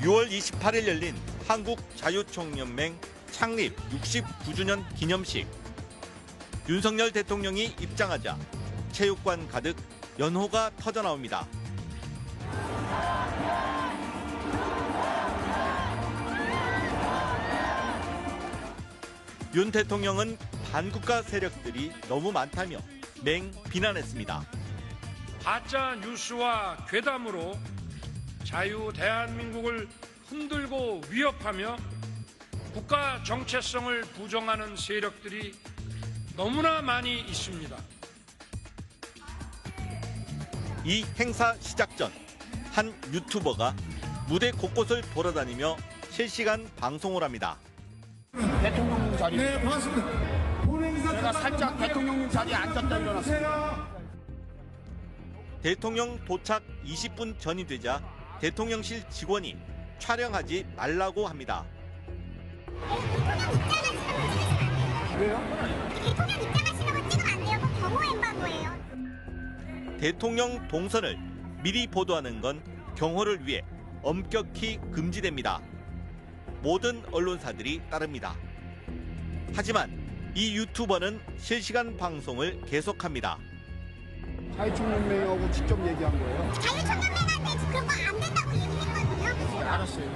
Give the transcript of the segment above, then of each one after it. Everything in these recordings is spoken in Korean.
6월 28일 열린 한국자유총연맹 창립 69주년 기념식. 윤석열 대통령이 입장하자 체육관 가득 연호가 터져나옵니다. 윤 대통령은 반국가 세력들이 너무 많다며 맹 비난했습니다. 가짜 뉴스와 괴담으로 자유 대한민국을 흔들고 위협하며 국가 정체성을 부정하는 세력들이 너무나 많이 있습니다. 이 행사 시작 전 한 유튜버가 무대 곳곳을 돌아다니며 실시간 방송을 합니다. 대통령님 자리. 네, 반갑습니다. 제가 살짝 대통령님 자리에 앉았다 일어났습니다. 대통령 도착 20분 전이 되자 대통령실 직원이 촬영하지 말라고 합니다. 왜요? 대통령 입장하시는 거 찍으면 안 돼요. 그건 경호 엠바고예요. 대통령 동선을 미리 보도하는 건 경호를 위해 엄격히 금지됩니다. 모든 언론사들이 따릅니다. 하지만 이 유튜버는 실시간 방송을 계속합니다. 자유총연맹하고 직접 얘기한 거예요. 자유총연맹한테 그런 거 안 된다고 얘기했거든요. 알았어요.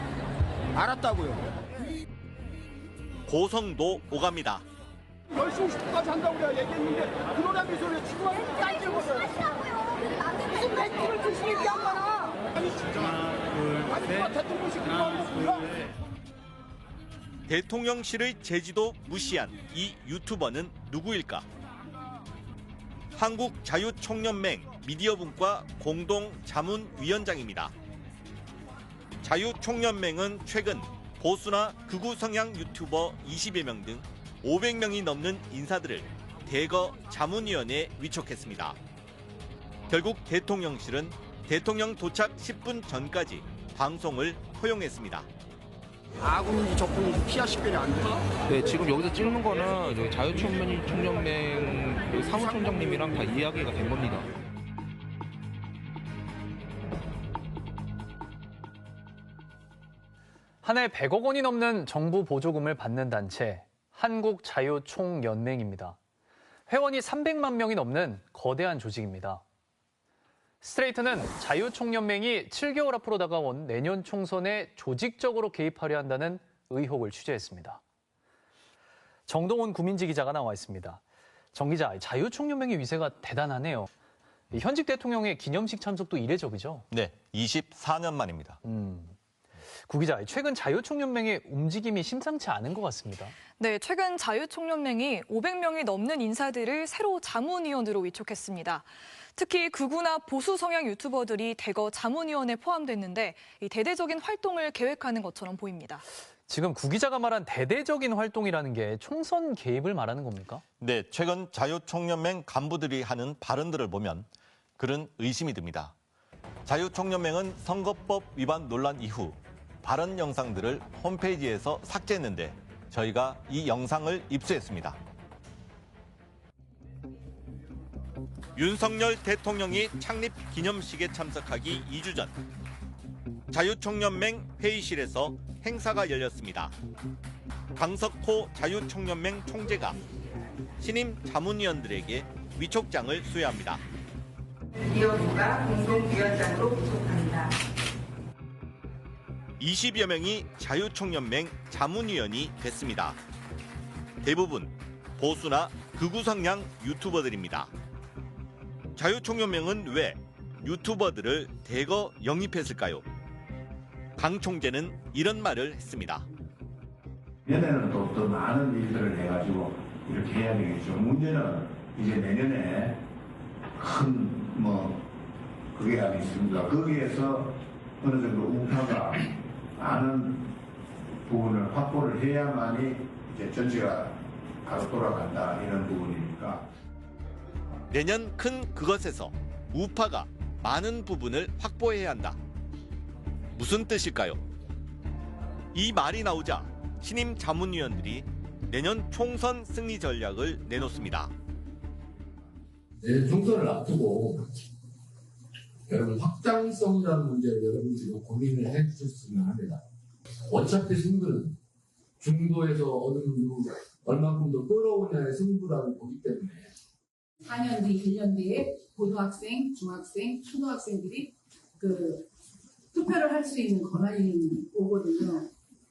알았다고요. 고성도 오갑니다. 10시 50분까지 한다고 내가 얘기했는데 그러라는 소리에 지금 와서 딴짓거려요. 무슨 맥주를 드시는 게 양반아. 아니 진짜 아니 누가 대통령실 그러는 거야? 대통령실의 제지도 무시한 이 유튜버는 누구일까? 한국자유총연맹 미디어분과 공동자문위원장입니다. 자유총연맹은 최근 보수나 극우 성향 유튜버 20여 명 등 500명이 넘는 인사들을 대거 자문위원회에 위촉했습니다. 결국 대통령실은 대통령 도착 10분 전까지 방송을 허용했습니다. 아군인지 적군인지 피하 식별이 안 돼요. 네, 지금 여기서 찍는 거는 저희 자유총연맹 사무총장님이랑 다 이야기가 된 겁니다. 한 해 100억 원이 넘는 정부 보조금을 받는 단체 한국자유총연맹입니다. 회원이 300만 명이 넘는 거대한 조직입니다. 스트레이트는 자유총연맹이 7개월 앞으로 다가온 내년 총선에 조직적으로 개입하려 한다는 의혹을 취재했습니다. 정동훈 구민지 기자가 나와 있습니다. 정 기자, 자유총연맹의 위세가 대단하네요. 현직 대통령의 기념식 참석도 이례적이죠? 네, 24년 만입니다. 구 기자, 최근 자유총연맹의 움직임이 심상치 않은 것 같습니다. 네, 최근 자유총연맹이 500명이 넘는 인사들을 새로 자문위원으로 위촉했습니다. 특히 극우나 보수 성향 유튜버들이 대거 자문위원에 포함됐는데 이 대대적인 활동을 계획하는 것처럼 보입니다. 지금 구 기자가 말한 대대적인 활동이라는 게 총선 개입을 말하는 겁니까? 네, 최근 자유총연맹 간부들이 하는 발언들을 보면 그런 의심이 듭니다. 자유총연맹은 선거법 위반 논란 이후 발언 영상들을 홈페이지에서 삭제했는데 저희가 이 영상을 입수했습니다. 윤석열 대통령이 창립 기념식에 참석하기 2주 전 자유총연맹 회의실에서 행사가 열렸습니다. 강석호 자유총연맹 총재가 신임 자문위원들에게 위촉장을 수여합니다. 위원부가 공동위원장으로 위촉합니다. 20여 명이 자유총연맹 자문위원이 됐습니다. 대부분 보수나 극우 성향 유튜버들입니다. 자유총연맹은 왜 유튜버들을 대거 영입했을까요? 강 총재는 이런 말을 했습니다. 내년에는 또 많은 일들을 해가지고 이렇게 해야 되겠죠. 문제는 이제 내년에 큰 그게 아니겠습니까? 거기에서 어느 정도 우파가 많은 부분을 확보를 해야만이 이제 전체가 바로 돌아간다 이런 부분이니까. 내년 큰 그것에서 우파가 많은 부분을 확보해야 한다. 무슨 뜻일까요? 이 말이 나오자 신임 자문위원들이 내년 총선 승리 전략을 내놓습니다. 내년 총선을 앞두고 여러분 확장성이라는 문제를 여러분들이 고민을 해주셨으면 합니다. 어차피 승부는 중도에서 어느 정도 얼마큼 더 끌어오냐의 승부라고 보기 때문에 4년 뒤, 1년 뒤에 고등학생, 중학생, 초등학생들이 투표를 할 수 있는 권한이 오거든요.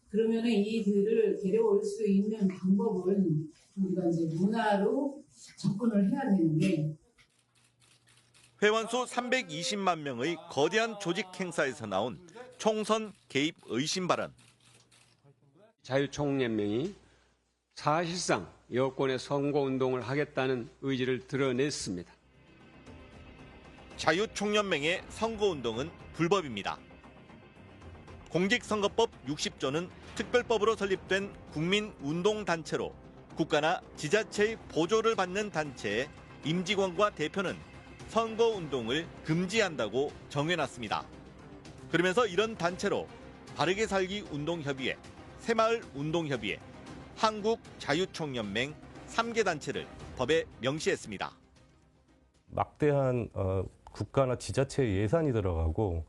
그러면은 이들을 데려올 수 있는 방법은 우리가 이제 문화로 접근을 해야 되는데 회원수 320만 명의 거대한 조직 행사에서 나온 총선 개입 의심 발언. 자유총연맹이 사실상 여권의 선거운동을 하겠다는 의지를 드러냈습니다. 자유총연맹의 선거운동은 불법입니다. 공직선거법 60조는 특별법으로 설립된 국민운동단체로 국가나 지자체의 보조를 받는 단체의 임직원과 대표는 선거운동을 금지한다고 정해놨습니다. 그러면서 이런 단체로 바르게 살기 운동협의회, 새마을 운동협의회, 한국자유총연맹 3개 단체를 법에 명시했습니다. 막대한 국가나 지자체의 예산이 들어가고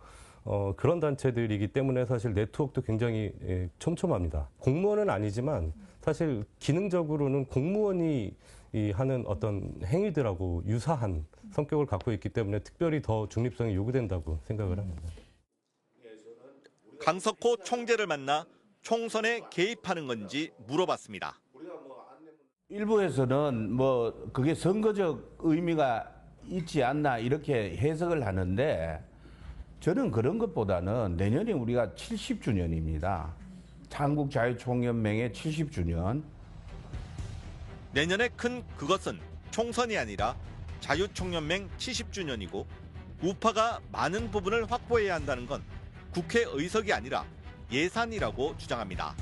그런 단체들이기 때문에 사실 네트워크도 굉장히 촘촘합니다. 공무원은 아니지만 사실 기능적으로는 공무원이 하는 어떤 행위들하고 유사한 성격을 갖고 있기 때문에 특별히 더 중립성이 요구된다고 생각을 합니다. 강석호 총재를 만나 총선에 개입하는 건지 물어봤습니다. 일부에서는 그게 선거적 의미가 있지 않나 이렇게 해석을 하는데 저는 그런 것보다는 내년에 우리가 70주년입니다. 한국자유총연맹의 70주년. 내년에 큰 그것은 총선이 아니라 자유총연맹 70주년이고 우파가 많은 부분을 확보해야 한다는 건 국회 의석이 아니라 예산이라고 주장합니다.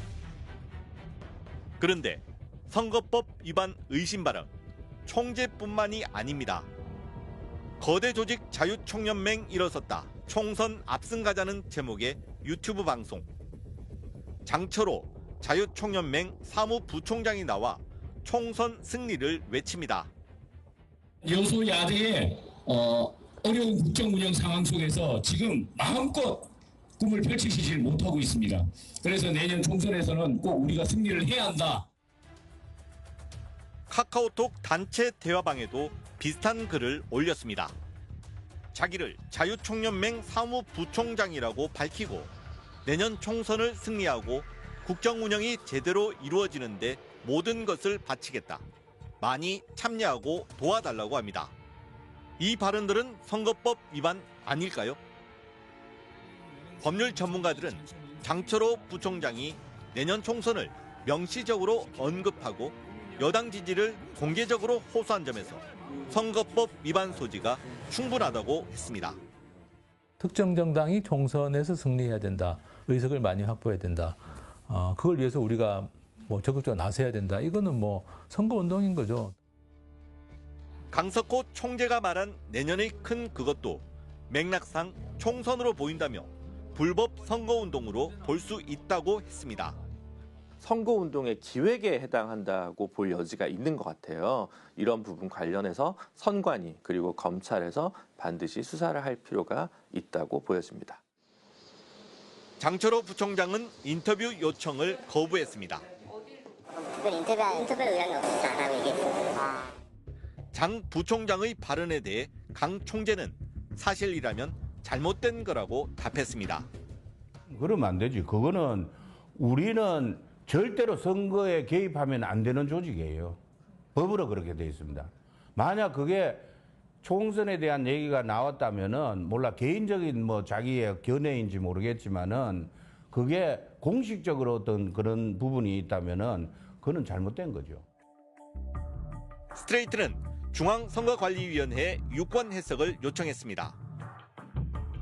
그런데 선거법 위반 의심 발언, 총재뿐만이 아닙니다. 거대 조직 자유총연맹 일어섰다. 총선 압승가자는 제목의 유튜브 방송. 장철호 자유총연맹 사무부총장이 나와 총선 승리를 외칩니다. 여소야대의 어려운 국정 운영 상황 속에서 지금 마음껏 꿈을 펼치시질 못하고 있습니다. 그래서 내년 총선에서는 꼭 우리가 승리를 해야 한다. 카카오톡 단체 대화방에도 비슷한 글을 올렸습니다. 자기를 자유총연맹 사무부총장이라고 밝히고 내년 총선을 승리하고 국정 운영이 제대로 이루어지는데 모든 것을 바치겠다. 많이 참여하고 도와달라고 합니다. 이 발언들은 선거법 위반 아닐까요? 법률 전문가들은 장철호 부총장이 내년 총선을 명시적으로 언급하고 여당 지지를 공개적으로 호소한 점에서 선거법 위반 소지가 충분하다고 했습니다. 특정 정당이 총선에서 승리해야 된다. 의석을 많이 확보해야 된다. 그걸 위해서 우리가 적극적으로 나서야 된다. 이거는 선거운동인 거죠. 강석호 총재가 말한 내년의 큰 그것도 맥락상 총선으로 보인다며 불법 선거운동으로 볼 수 있다고 했습니다. 선거운동의 기획에 해당한다고 볼 여지가 있는 것 같아요. 이런 부분 관련해서 선관위 그리고 검찰에서 반드시 수사를 할 필요가 있다고 보여집니다. 장철호 부총장은 인터뷰 요청을 거부했습니다. 인터뷰 의향이 없었다라고 얘기했습니다. 장 부총장의 발언에 대해 강 총재는 사실이라면 잘못된 거라고 답했습니다. 그러면 안 되지. 그거는 우리는 절대로 선거에 개입하면 안 되는 조직이에요. 법으로 그렇게 돼 있습니다. 만약 그게 총선에 대한 얘기가 나왔다면은 몰라 개인적인 자기의 견해인지 모르겠지만은 그게 공식적으로 어떤 그런 부분이 있다면은 그건 잘못된 거죠. 스트레이트는 중앙선거관리위원회에 유권 해석을 요청했습니다.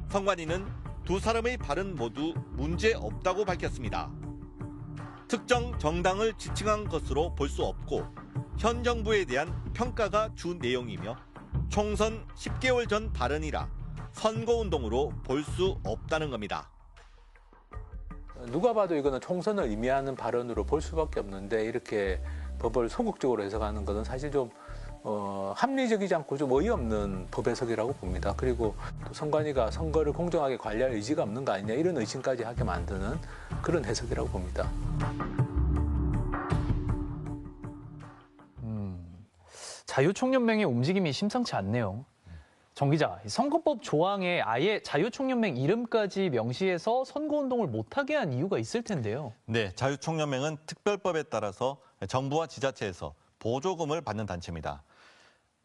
선관위는 두 사람의 발언 모두 문제 없다고 밝혔습니다. 특정 정당을 지칭한 것으로 볼 수 없고 현 정부에 대한 평가가 주 내용이며 총선 10개월 전 발언이라 선거운동으로 볼 수 없다는 겁니다. 누가 봐도 이거는 총선을 의미하는 발언으로 볼 수밖에 없는데 이렇게 법을 소극적으로 해석하는 것은 사실 좀 합리적이지 않고 좀 어이없는 법 해석이라고 봅니다. 그리고 또 선관위가 선거를 공정하게 관리할 의지가 없는 거 아니냐 이런 의심까지 하게 만드는 그런 해석이라고 봅니다. 자유총연맹의 움직임이 심상치 않네요. 정 기자, 선거법 조항에 아예 자유총연맹 이름까지 명시해서 선거운동을 못하게 한 이유가 있을 텐데요. 네, 자유총연맹은 특별법에 따라서 정부와 지자체에서 보조금을 받는 단체입니다.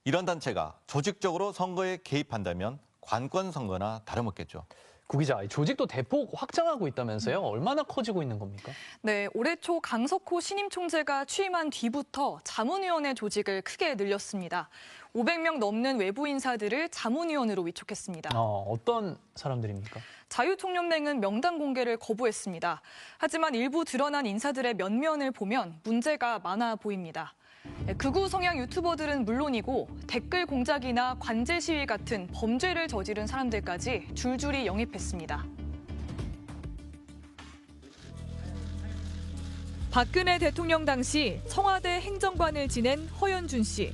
이런 단체가 조직적으로 선거에 개입한다면 관권 선거나 다름없겠죠. 구 기자, 조직도 대폭 확장하고 있다면서요? 얼마나 커지고 있는 겁니까? 네, 올해 초 강석호 신임 총재가 취임한 뒤부터 자문위원회 조직을 크게 늘렸습니다. 500명 넘는 외부 인사들을 자문위원으로 위촉했습니다. 어떤 사람들입니까? 자유총연맹은 명단 공개를 거부했습니다. 하지만 일부 드러난 인사들의 면면을 보면 문제가 많아 보입니다. 극우 성향 유튜버들은 물론이고 댓글 공작이나 관제 시위 같은 범죄를 저지른 사람들까지 줄줄이 영입했습니다. 박근혜 대통령 당시 청와대 행정관을 지낸 허연준 씨.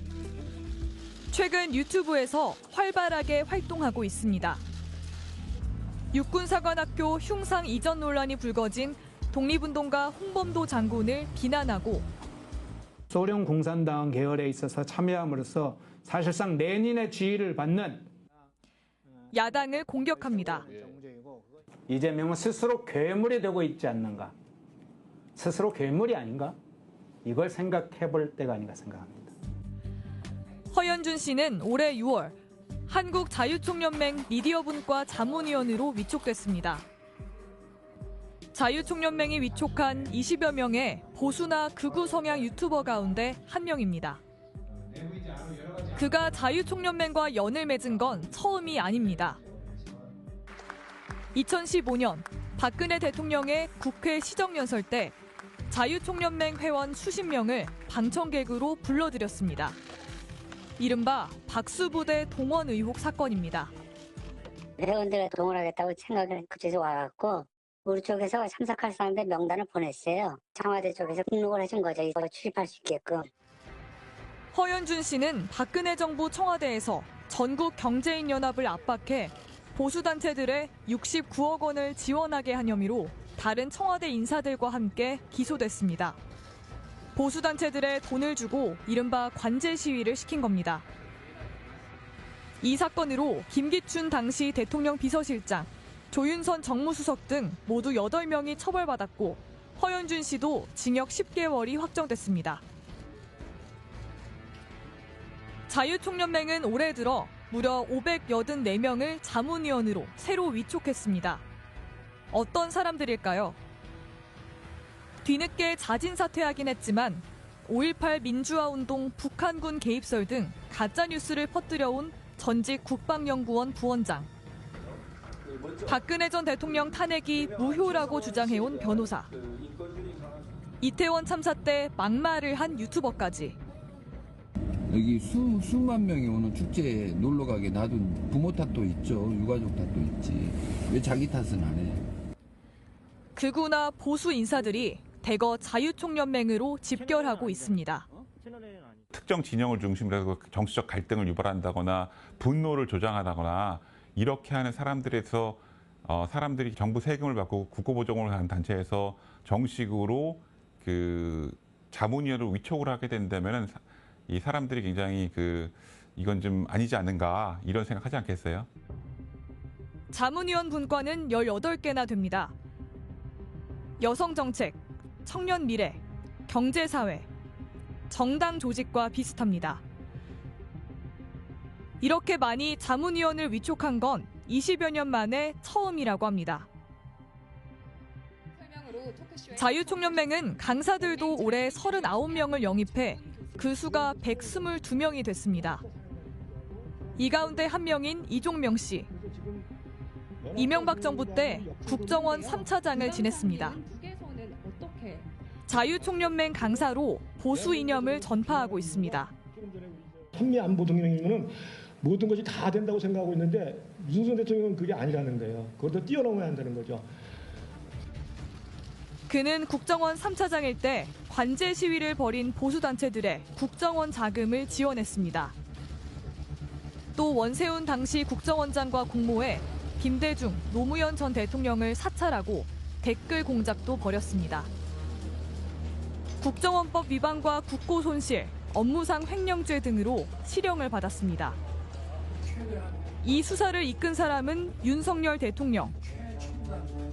최근 유튜브에서 활발하게 활동하고 있습니다. 육군사관학교 흉상 이전 논란이 불거진 독립운동가 홍범도 장군을 비난하고 소련 공산당 계열에 있어서 참여함으로써 사실상 레닌의 지위를 받는 야당을 공격합니다. 이재명은 스스로 괴물이 되고 있지 않는가? 스스로 괴물이 아닌가? 이걸 생각해 볼 때가 아닌가 생각합니다. 허연준 씨는 올해 6월 한국자유총연맹 미디어분과 자문위원으로 위촉됐습니다. 자유총연맹이 위촉한 20여 명의 보수나 극우 성향 유튜버 가운데 한 명입니다. 그가 자유총연맹과 연을 맺은 건 처음이 아닙니다. 2015년 박근혜 대통령의 국회 시정연설 때 자유총연맹 회원 수십 명을 방청객으로 불러들였습니다. 이른바 박수부대 동원 의혹 사건입니다. 회원들을 동원하겠다고 생각을 그쪽에서 와갖고 우리 쪽에서 참석할 사람들 명단을 보냈어요. 청와대 쪽에서 등록을 해준 거죠. 이거 출입할 수 있게끔. 허연준 씨는 박근혜 정부 청와대에서 전국 경제인 연합을 압박해 보수단체들의 69억 원을 지원하게 한 혐의로 다른 청와대 인사들과 함께 기소됐습니다. 보수단체들의 돈을 주고 이른바 관제 시위를 시킨 겁니다. 이 사건으로 김기춘 당시 대통령 비서실장, 조윤선 정무수석 등 모두 8명이 처벌받았고 허연준 씨도 징역 10개월이 확정됐습니다. 자유총연맹은 올해 들어 무려 584명을 자문위원으로 새로 위촉했습니다. 어떤 사람들일까요? 뒤늦게 자진 사퇴하긴 했지만 5.18 민주화운동 북한군 개입설 등 가짜뉴스를 퍼뜨려온 전직 국방연구원 부원장, 박근혜 전 대통령 탄핵이 무효라고 주장해온 변호사, 이태원 참사 때 막말을 한 유튜버까지. 여기 수만 명이 오는 축제에 놀러 가게 놔둔 부모 탓도 있죠. 유가족 탓도 있지. 왜 자기 탓은 안 해? 극우나 보수 인사들이 대거 자유총연맹으로 집결하고 있습니다. 특정 진영을 중심으로 해서 정치적 갈등을 유발한다거나 분노를 조장하거나 이렇게 하는 사람들에서 사람들이 정부 세금을 받고 국고보정을 하는 단체에서 정식으로 그 자문위원으로 위촉을 하게 된다면은 이 사람들이 굉장히 이건 좀 아니지 않는가 이런 생각하지 않겠어요? 자문위원 분과는 18개나 됩니다. 여성정책, 청년미래, 경제사회, 정당 조직과 비슷합니다. 이렇게 많이 자문위원을 위촉한 건 20여 년 만에 처음이라고 합니다. 자유총연맹은 강사들도 올해 39명을 영입해 그 수가 122명이 됐습니다. 이 가운데 한 명인 이종명 씨. 이명박 정부 때 국정원 3차장을 지냈습니다. 자유총연맹 강사로 보수 이념을 전파하고 있습니다. 한미안보 동맹이면 모든 것이 다 된다고 생각하고 있는데 윤석열 대통령은 그게 아니라는 거예요. 그것도 뛰어넘어야 한다는 거죠. 그는 국정원 3차장일 때 관제 시위를 벌인 보수단체들의 국정원 자금을 지원했습니다. 또 원세훈 당시 국정원장과 공모해 김대중, 노무현 전 대통령을 사찰하고 댓글 공작도 벌였습니다. 국정원법 위반과 국고손실, 업무상 횡령죄 등으로 실형을 받았습니다. 이 수사를 이끈 사람은 윤석열 대통령.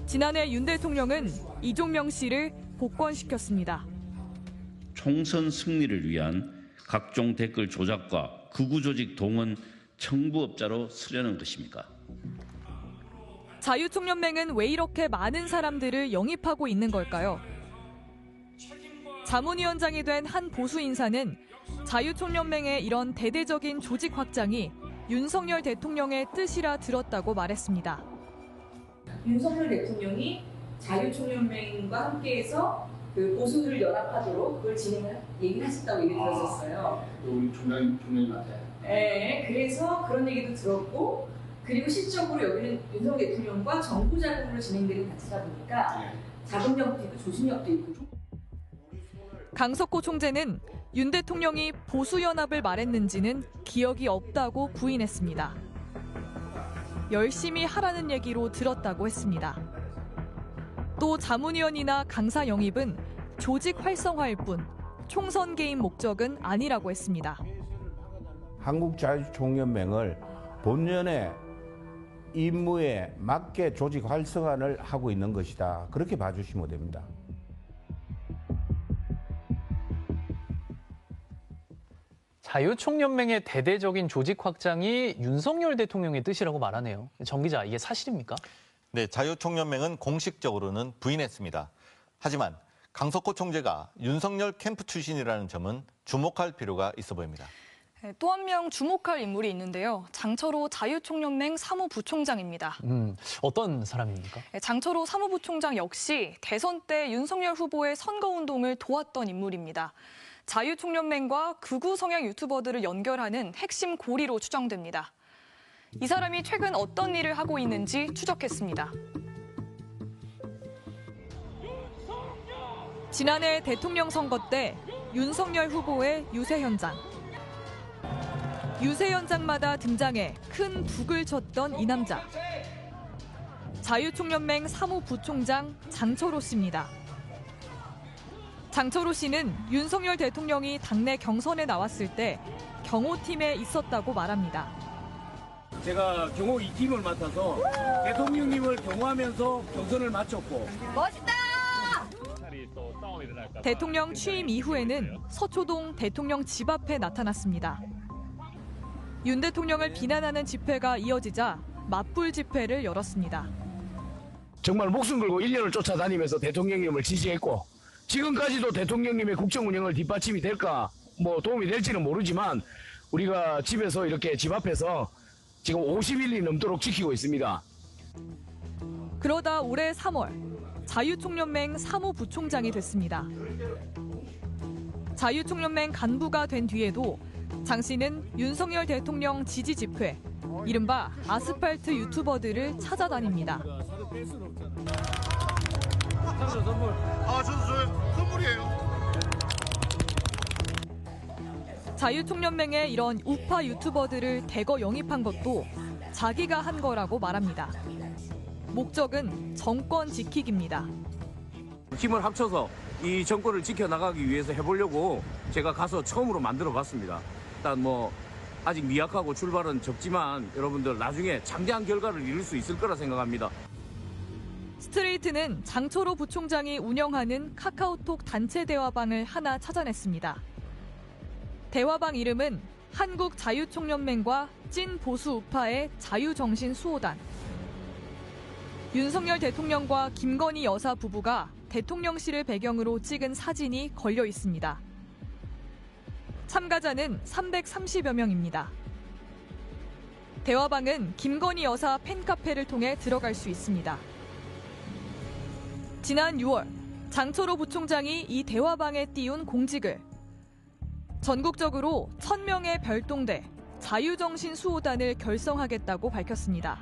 지난해 윤 대통령은 이종명 씨를 복권시켰습니다. 총선 승리를 위한 각종 댓글 조작과 극우 조직 동원 청부업자로 쓰려는 것입니까? 자유총연맹은 왜 이렇게 많은 사람들을 영입하고 있는 걸까요? 자문위원장이 된 한 보수 인사는 자유총연맹의 이런 대대적인 조직 확장이 윤석열 대통령의 뜻이라 들었다고 말했습니다. 윤석열 대통령이 자유총연맹과 함께해서 그 보수들을 연합하도록 그걸 얘기를 하셨다고 얘기 들었었어요. 우리 총장님한테. 네, 그래서 그런 얘기도 들었고, 그리고 실질적으로 여기는 윤석열 대통령과 정부 자금으로 진행되는 단체다 보니까 자금력도 있고 조직력도 있고. 강석호 총재는 윤 대통령이 보수연합을 말했는지는 기억이 없다고 부인했습니다. 열심히 하라는 얘기로 들었다고 했습니다. 또 자문위원이나 강사 영입은 조직 활성화일 뿐 총선 개입 목적은 아니라고 했습니다. 한국자유총연맹을 본연의 임무에 맞게 조직 활성화를 하고 있는 것이다. 그렇게 봐주시면 됩니다. 자유총연맹의 대대적인 조직 확장이 윤석열 대통령의 뜻이라고 말하네요. 정 기자, 이게 사실입니까? 네, 자유총연맹은 공식적으로는 부인했습니다. 하지만 강석호 총재가 윤석열 캠프 출신이라는 점은 주목할 필요가 있어 보입니다. 또 한 명 주목할 인물이 있는데요. 장철호 자유총연맹 사무부총장입니다. 어떤 사람입니까? 장철호 사무부총장 역시 대선 때 윤석열 후보의 선거운동을 도왔던 인물입니다. 자유총연맹과 극우 성향 유튜버들을 연결하는 핵심 고리로 추정됩니다. 이 사람이 최근 어떤 일을 하고 있는지 추적했습니다. 지난해 대통령 선거 때 윤석열 후보의 유세 현장. 유세 현장마다 등장해 큰 북을 쳤던 이 남자. 자유총연맹 사무부총장 장철호 씨입니다. 장철호 씨는 윤석열 대통령이 당내 경선에 나왔을 때 경호팀에 있었다고 말합니다. 제가 경호 2팀을 맡아서 대통령님을 경호하면서 경선을 마쳤고. 멋있다! 대통령 취임 이후에는 서초동 대통령 집 앞에 나타났습니다. 윤 대통령을 비난하는 집회가 이어지자 맞불 집회를 열었습니다. 정말 목숨 걸고 1년을 쫓아다니면서 대통령님을 지지했고 지금까지도 대통령님의 국정 운영을 뒷받침이 될까 도움이 될지는 모르지만 우리가 집에서 이렇게 집 앞에서 지금 50일이 넘도록 지키고 있습니다. 그러다 올해 3월 자유총연맹 사무부총장이 됐습니다. 자유총연맹 간부가 된 뒤에도 장 씨는 윤석열 대통령 지지 집회, 이른바 아스팔트 유튜버들을 찾아다닙니다. 선물이에요. 자유총연맹의 이런 우파 유튜버들을 대거 영입한 것도 자기가 한 거라고 말합니다. 목적은 정권 지키기입니다. 힘을 합쳐서 이 정권을 지켜나가기 위해서 해보려고 제가 가서 처음으로 만들어봤습니다. 일단 아직 미약하고 출발은 적지만 여러분들 나중에 장대한 결과를 이룰 수 있을 거라 생각합니다. 스트레이트는 장철호 부총장이 운영하는 카카오톡 단체 대화방을 하나 찾아냈습니다. 대화방 이름은 한국자유총연맹과 찐 보수 우파의 자유정신 수호단. 윤석열 대통령과 김건희 여사 부부가 대통령실을 배경으로 찍은 사진이 걸려 있습니다. 참가자는 330여 명입니다. 대화방은 김건희 여사 팬카페를 통해 들어갈 수 있습니다. 지난 6월 장철호 부총장이 이 대화방에 띄운 공직을 전국적으로 1000명의 별동대 자유정신 수호단을 결성하겠다고 밝혔습니다.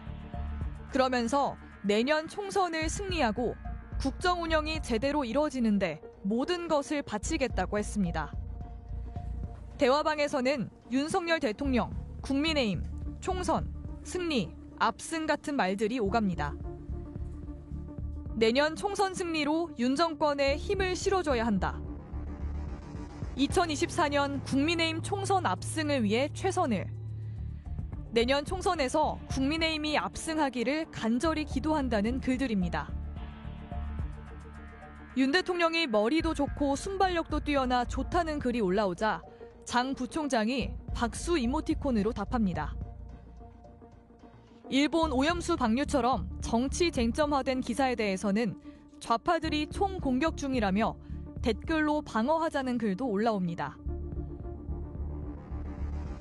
그러면서 내년 총선을 승리하고 국정 운영이 제대로 이뤄지는데 모든 것을 바치겠다고 했습니다. 대화방에서는 윤석열 대통령, 국민의힘, 총선, 승리, 압승 같은 말들이 오갑니다. 내년 총선 승리로 윤 정권에 힘을 실어줘야 한다. 2024년 국민의힘 총선 압승을 위해 최선을. 내년 총선에서 국민의힘이 압승하기를 간절히 기도한다는 글들입니다. 윤 대통령이 머리도 좋고 순발력도 뛰어나 좋다는 글이 올라오자 장 부총장이 박수 이모티콘으로 답합니다. 일본 오염수 방류처럼 정치 쟁점화된 기사에 대해서는 좌파들이 총 공격 중이라며 댓글로 방어하자는 글도 올라옵니다.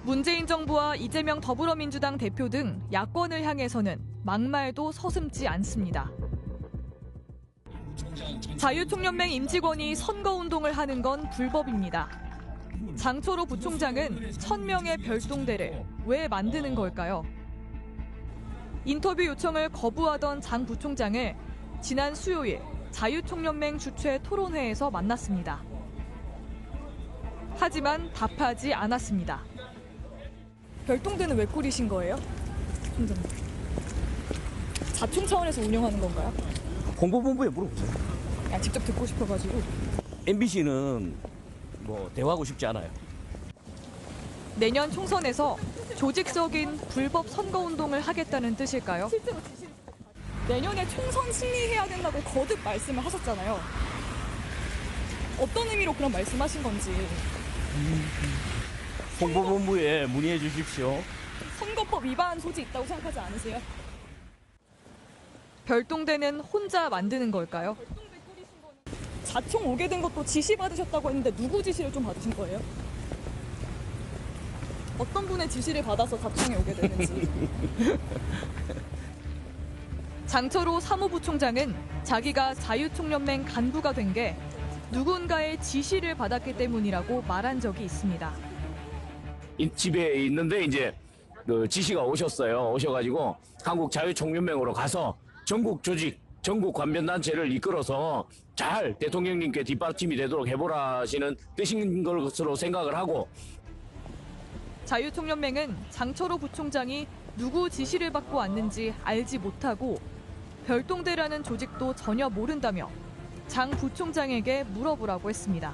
문재인 정부와 이재명 더불어민주당 대표 등 야권을 향해서는 막말도 서슴지 않습니다. 자유총연맹 임직원이 선거운동을 하는 건 불법입니다. 장철호 부총장은 1000명의 별동대를 왜 만드는 걸까요? 인터뷰 요청을 거부하던 장 부총장을 지난 수요일 자유총연맹 주최 토론회에서 만났습니다. 하지만 답하지 않았습니다. 별동대는 왜 꾸리신 거예요? 자총 차원에서 운영하는 건가요? 홍보본부에 물어보세요. 직접 듣고 싶어가지고. MBC는 뭐 대화하고 싶지 않아요. 내년 총선에서 조직적인 불법 선거운동을 하겠다는 뜻일까요? 내년에 총선 승리해야 된다고 거듭 말씀을 하셨잖아요. 어떤 의미로 그런 말씀하신 건지. 홍보본부에 문의해 주십시오. 선거법 위반 소지 있다고 생각하지 않으세요? 별동대는 혼자 만드는 걸까요? 자총 오게 된 것도 지시 받으셨다고 했는데 누구 지시를 좀 받으신 거예요? 어떤 분의 지시를 받아서 자총에 오게 됐는지. 장철호 사무부총장은 자기가 자유총연맹 간부가 된 게 누군가의 지시를 받았기 때문이라고 말한 적이 있습니다. 집에 있는데 이제 그 지시가 오셨어요. 오셔가지고 한국 자유총연맹으로 가서 전국 조직, 전국 관변단체를 이끌어서 잘 대통령님께 뒷받침이 되도록 해보라 하시는 뜻인 것으로 생각을 하고. 자유총연맹은 장철호 부총장이 누구 지시를 받고 왔는지 알지 못하고 별동대라는 조직도 전혀 모른다며 장 부총장에게 물어보라고 했습니다.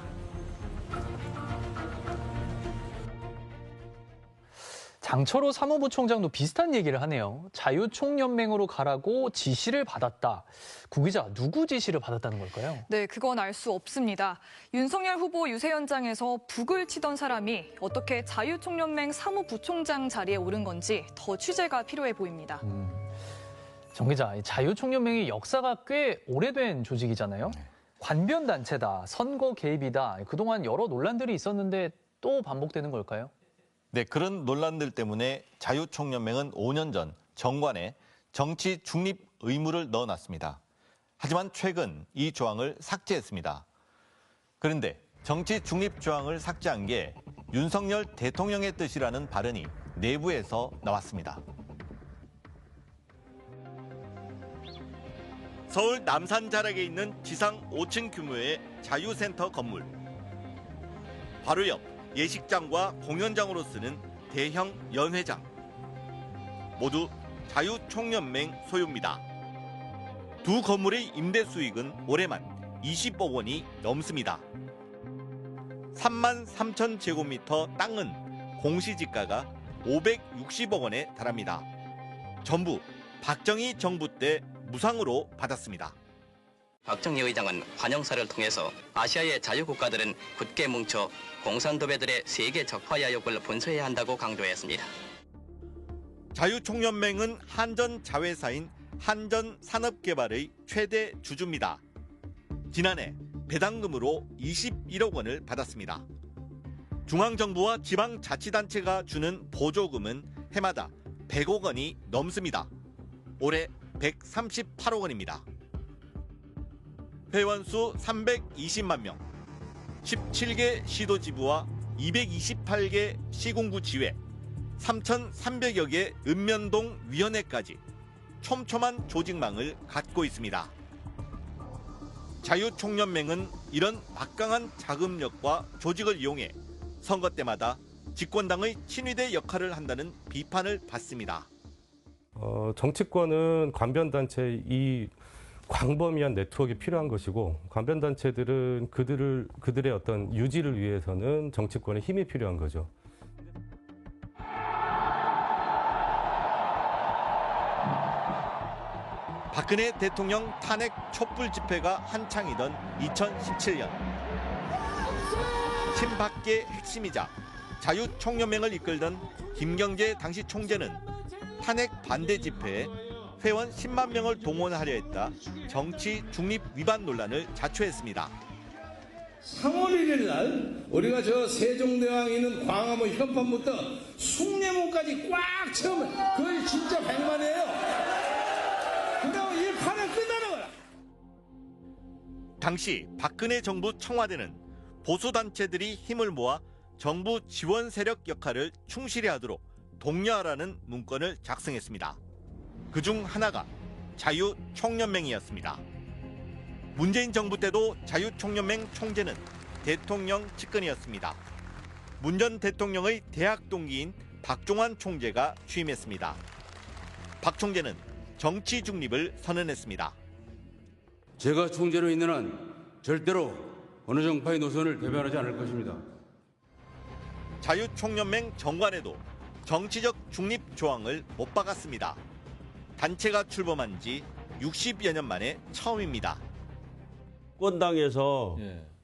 장철호 사무부총장도 비슷한 얘기를 하네요. 자유총연맹으로 가라고 지시를 받았다. 구 기자, 누구 지시를 받았다는 걸까요? 네, 그건 알 수 없습니다. 윤석열 후보 유세 현장에서 북을 치던 사람이 어떻게 자유총연맹 사무부총장 자리에 오른 건지 더 취재가 필요해 보입니다. 정 기자, 자유총연맹이 역사가 꽤 오래된 조직이잖아요. 관변단체다, 선거 개입이다. 그동안 여러 논란들이 있었는데 또 반복되는 걸까요? 네, 그런 논란들 때문에 자유총연맹은 5년 전 정관에 정치 중립 의무를 넣어놨습니다. 하지만 최근 이 조항을 삭제했습니다. 그런데 정치 중립 조항을 삭제한 게 윤석열 대통령의 뜻이라는 발언이 내부에서 나왔습니다. 서울 남산 자락에 있는 지상 5층 규모의 자유센터 건물. 바로 옆 예식장과 공연장으로 쓰는 대형 연회장. 모두 자유총연맹 소유입니다. 두 건물의 임대 수익은 올해만 20억 원이 넘습니다. 3만 3천 제곱미터 땅은 공시지가가 560억 원에 달합니다. 전부 박정희 정부 때 무상으로 받았습니다. 박정희 의장은 환영사를 통해서 아시아의 자유국가들은 굳게 뭉쳐 공산도배들의 세계 적화 야욕을 분쇄해야 한다고 강조했습니다. 자유총연맹은 한전 자회사인 한전산업개발의 최대 주주입니다. 지난해 배당금으로 21억 원을 받았습니다. 중앙정부와 지방자치단체가 주는 보조금은 해마다 100억 원이 넘습니다. 올해 138억 원입니다. 회원수 320만 명, 17개 시도지부와 228개 시군구 지회, 3,300여 개 읍면동 위원회까지 촘촘한 조직망을 갖고 있습니다. 자유총연맹은 이런 막강한 자금력과 조직을 이용해 선거 때마다 집권당의 친위대 역할을 한다는 비판을 받습니다. 정치권은 관변단체 이 광범위한 네트워크가 필요한 것이고 관변단체들은 그들의 어떤 유지를 위해서는 정치권의 힘이 필요한 거죠. 박근혜 대통령 탄핵 촛불 집회가 한창이던 2017년 친박계 핵심이자 자유총연맹을 이끌던 김경재 당시 총재는 탄핵 반대 집회에 회원 10만 명을 동원하려 했다 정치 중립 위반 논란을 자초했습니다. 3월 1일 날 우리가 저 세종대왕 있는 광화문 현판부터 숭례문까지 꽉 채우면 그걸 진짜 100만이에요. 그러면 이 판은 끝나는 거야. 당시 박근혜 정부 청와대는 보수단체들이 힘을 모아 정부 지원 세력 역할을 충실히 하도록 독려하라는 문건을 작성했습니다. 그중 하나가 자유총연맹이었습니다. 문재인 정부 때도 자유총연맹 총재는 대통령 측근이었습니다. 문 전 대통령의 대학 동기인 박종환 총재가 취임했습니다. 박 총재는 정치 중립을 선언했습니다. 제가 총재로 있는 한 절대로 어느 정파의 노선을 대변하지 않을 것입니다. 자유총연맹 정관에도 정치적 중립 조항을 못 박았습니다. 단체가 출범한 지 60여 년 만에 처음입니다. 집권당에서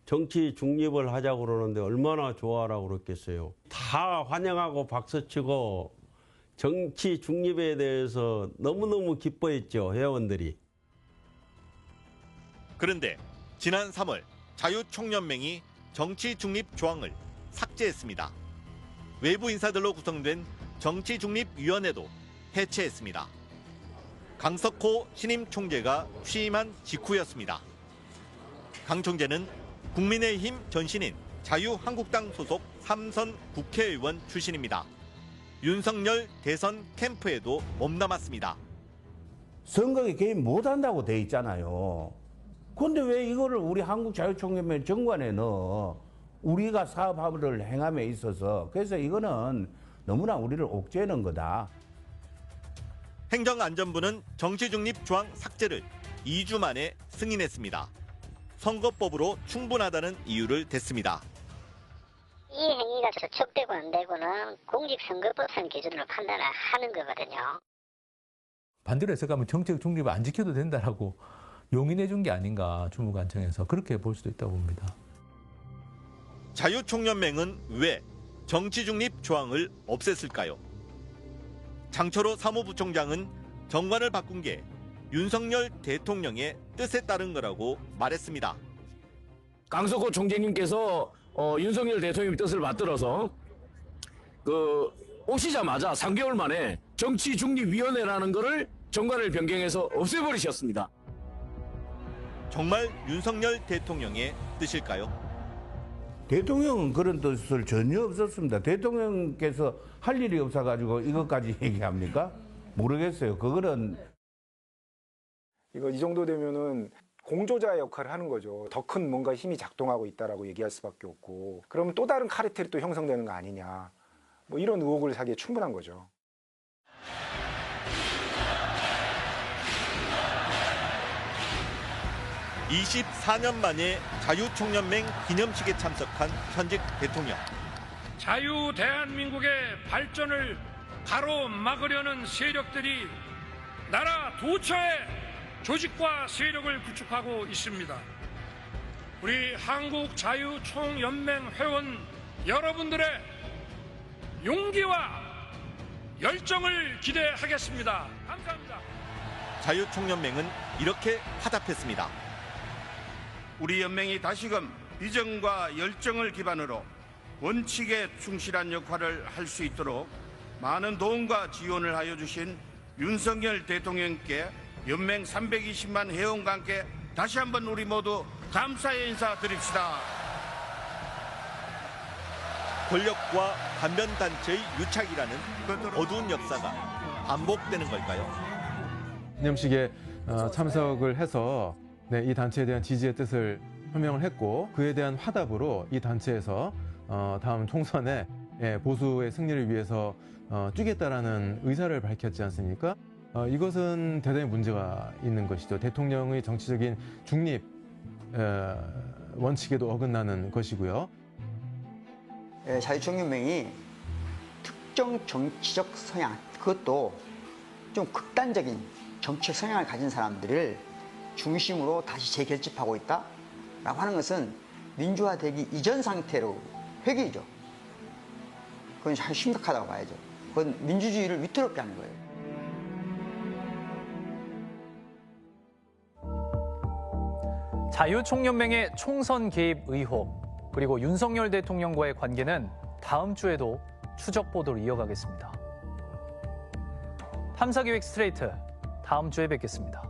정치 중립을 하자고 그러는데 얼마나 좋아라고 그랬겠어요. 다 환영하고 박수치고 정치 중립에 대해서 너무너무 기뻐했죠, 회원들이. 그런데 지난 3월 자유총연맹이 정치 중립 조항을 삭제했습니다. 외부 인사들로 구성된 정치중립위원회도 해체했습니다. 강석호 신임 총재가 취임한 직후였습니다. 강 총재는 국민의힘 전신인 자유한국당 소속 3선 국회의원 출신입니다. 윤석열 대선 캠프에도 몸담았습니다. 선거에 개입 못한다고 돼 있잖아요. 그런데 왜 이거를 우리 한국자유총연맹 정관에 넣어? 우리가 사업을 행함에 있어서 그래서 이거는 너무나 우리를 옥죄는 거다. 행정안전부는 정치중립 조항 삭제를 2주 만에 승인했습니다. 선거법으로 충분하다는 이유를 댔습니다. 이 행위가 저촉되고 안 되고는 공직선거법상 기준으로 판단을 하는 거거든요. 반대로 해석하면 정책 중립을 안 지켜도 된다라고 용인해 준 게 아닌가 주무관청에서 그렇게 볼 수도 있다고 봅니다. 자유총연맹은 왜 정치중립 조항을 없앴을까요? 장철호 사무부총장은 정관을 바꾼 게 윤석열 대통령의 뜻에 따른 거라고 말했습니다. 강석호 총재님께서 윤석열 대통령의 뜻을 받들어서 오시자마자 3개월 만에 정치중립위원회라는 거를 정관을 변경해서 없애버리셨습니다. 정말 윤석열 대통령의 뜻일까요? 대통령은 그런 뜻을 전혀 없었습니다. 대통령께서 할 일이 없어가지고 이것까지 얘기합니까? 모르겠어요. 그거는 이 정도 되면은 공조자 역할을 하는 거죠. 더 큰 뭔가 힘이 작동하고 있다라고 얘기할 수밖에 없고, 그러면 또 다른 카르텔이 또 형성되는 거 아니냐, 뭐 이런 의혹을 사기에 충분한 거죠. (24년) 만에 자유총연맹 기념식에 참석한 현직 대통령. 자유 대한민국의 발전을 가로막으려는 세력들이 나라 도처에 조직과 세력을 구축하고 있습니다. 우리 한국자유총연맹 회원 여러분들의 용기와 열정을 기대하겠습니다. 감사합니다. 자유총연맹은 이렇게 화답했습니다. 우리 연맹이 다시금 비전과 열정을 기반으로 원칙에 충실한 역할을 할 수 있도록 많은 도움과 지원을 하여 주신 윤석열 대통령께 연맹 320만 회원과 함께 다시 한번 우리 모두 감사의 인사 드립시다. 권력과 반변단체의 유착이라는 어두운 역사가 반복되는 걸까요? 기념식에 참석을 해서 이 단체에 대한 지지의 뜻을 표명을 했고 그에 대한 화답으로 이 단체에서 다음 총선에 보수의 승리를 위해서 뛰겠다라는 의사를 밝혔지 않습니까? 이것은 대단히 문제가 있는 것이죠. 대통령의 정치적인 중립 원칙에도 어긋나는 것이고요. 자유총연맹이 특정 정치적 성향, 그것도 좀 극단적인 정치적 성향을 가진 사람들을 중심으로 다시 재결집하고 있다라고 하는 것은 민주화되기 이전 상태로 회귀죠. 그건 참 심각하다고 봐야죠. 그건 민주주의를 위태롭게 하는 거예요. 자유총연맹의 총선 개입 의혹, 그리고 윤석열 대통령과의 관계는 다음 주에도 추적 보도를 이어가겠습니다. 탐사기획 스트레이트, 다음 주에 뵙겠습니다.